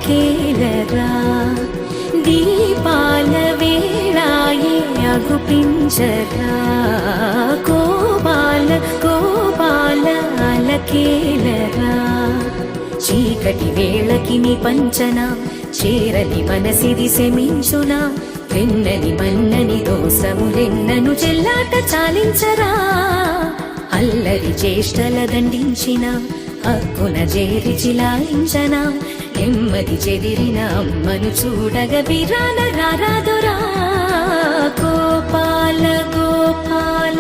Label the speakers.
Speaker 1: కేలరా దీపాల వేళాయే అగుపించరా గోపాల గోపాల అలకేలరా చీకటి వేళకి ని పంచన చేరని మనసిది శమించునా వెన్నని మన్నని దోసములెన్నను చెల్లాట చాలించరా అల్లరి చేష్టల దండించిన హక్కున చేరి చిలాయించనా నెమ్మది చెదిరిన అమ్మను చూడగ విరాన రారాదురా గోపాల గోపాల